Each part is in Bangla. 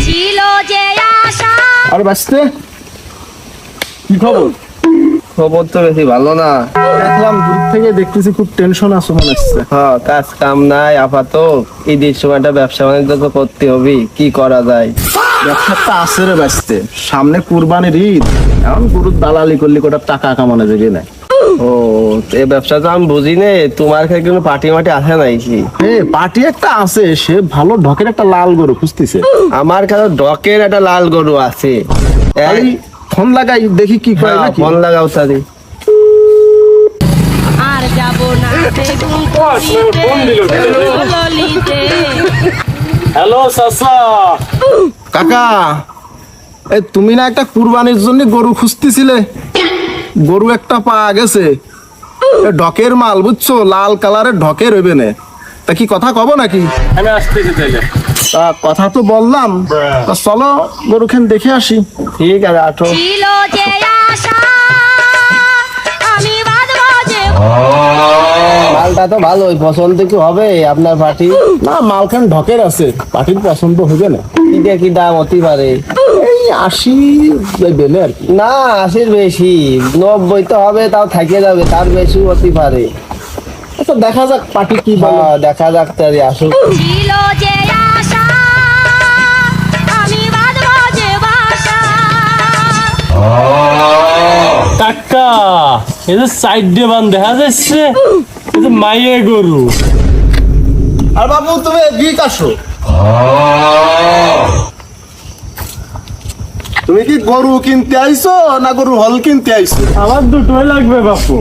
ছিল যে আশা। আর বাঁচতে কি খবর? খবর তো বেশি ভালো না। দেখলাম দূর থেকে দেখতেছি খুব টেনশন আছে মনে হচ্ছে। হ্যাঁ, কাজ কাম নাই আপাতত। ঈদের সময়টা ব্যবসা বাণিজ্য তো করতে হবে, কি করা যায়? ব্যবসাটা আছে রে বাঁচতে, সামনে কুরবানির ঈদ, এখন গরুর দালালি করলে কোটা টাকা কামানো যাবে না। ও, এই ব্যবসা তো আমি বুঝি নে। তোমার কাছে কোনো পার্টি মাটি আছে নাকি? পার্টি একটা আছে, সে ভালো ঢকের একটা লাল গরু খুঁজতেছে। আমার কাছে ডকের একটা লাল গরু আছে। খালি ফোন লাগাই দেখি কি করে হ্যাঁ, নাকি। ফোন লাগাও তারি। আর যাব না বেগুন করিতে ললিতে। হ্যালো চাচা। কাকা, এই তুমি না একটা কুরবানির জন্য গরু খুঁজতেছিলে? গরু একটা পাওয়া গেছে, ঢকের মাল বুঝছো, লাল কালারের ঢকের হইবে না। তা কি কথা কব নাকি? আমি আসতেছি তাইলে। তা কথা তো বললাম, তা চলো গরুখান দেখে আসি। ঠিক আছে, আঠো। ছিল যে আশা আমি বাঁধবো যে। মালটা তো ভালোই, পছন্দ কি হবে আপনার পার্টি? না, মালখান ঢকের আছে, পার্টির পছন্দ হবে না। কিটা কি দাম হতে পারে? এই 80 বেলে আর কি। না, 80-র বেশি। 90 তো হবে, তাও থাকে যাবে, তার বেশি হতে পারে। আচ্ছা দেখা যাক পার্টি কি বলে। হ্যাঁ, দেখা যাক তারি, আসুক। ছিল যে আশা আমি বাঁধবো যে বাসা। কাকা, এই যে সাইড দিয়ে বান দেখা যাচ্ছে, এই যে মাইয়ে গরু। আর বাবু তুমি এদিক আসো। তুমি কি গরু কিনতে আইছো না গরু হল কিনতে আইছো? আমার দুটোই লাগবে বাপু।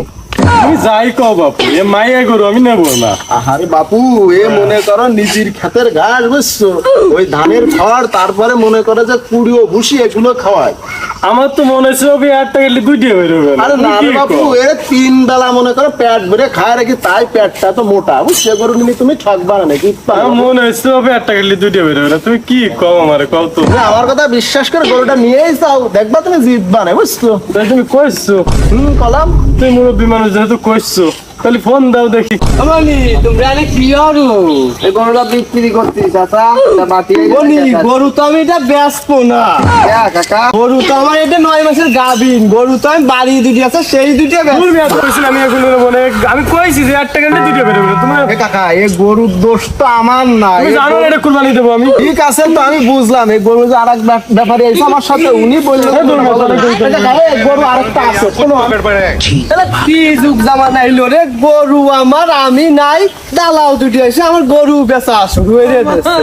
তুমি যাই কও বাপু, এ মাইয়ে গরু আমি নেবো না। আরে বাপু, এ মনে করো নিজের ক্ষেতের ঘাস বুঝছো, ওই ধানের খড়, তারপরে মনে করো যে কুড়ি ও ভুসি এগুলো খাওয়ায়। আমার তো মনে হচ্ছে ওই 8 টাকা গেলে 2টা বেরোবে না। আরে না কি রে বাপু, কও? এ 3 বেলা মনে করো পেট ভরে খায় রাখি, তাই পেটটা তো মোটা বুঝছো। গরু নিয়ে তুমি ঠকবা না নাকি? আমার মনে হচ্ছে ওই 8 টাকা গেলে 2টা বেরোবে না। তুমি কি কও আমারে, কও তো। না, আমার কথা বিশ্বাস করে গরুটা নিয়েই যাও, দেখবা তুমি জিতবা না বুঝছো। তাই তুমি কইছো, কলাম তুমি মুরব্বী মানুষ যেহেতু কইছো, তাহলে ফোন দাও দেখি। এই গরুটা বিক্রি করতে চাচা, গরু তো আমি এটা বেচবো না। কাকা। গরু তো আমার এটা 9 মাসের গাভিন। গরু তো আমি বাড়ি দুটি আছে, সেই দুটি ভুল বিয়াদ করেছিলাম আমি এগুলো বলে। আমি কইছি যে 8 টাকা গেলে 2টা বেরোবে না। তোমার এ কাকা, এ গরুর দোষ তো আমার না। তুমি জানো না এটা কুরবানি দেবো আমি। ঠিক আছে, তো আমি বুঝলাম এই গরু যে আরেক ব্যাপারে এসে আমার সাথে, উনি বললেন গরু আরেকটা আছে, শোনো। তাহলে কি যুগ জামানা এলো রে? গরু আমার, আমি নাই, দালাও দুটি আছে, আমার গরু বেচা শুরু হয়ে যাচ্ছে।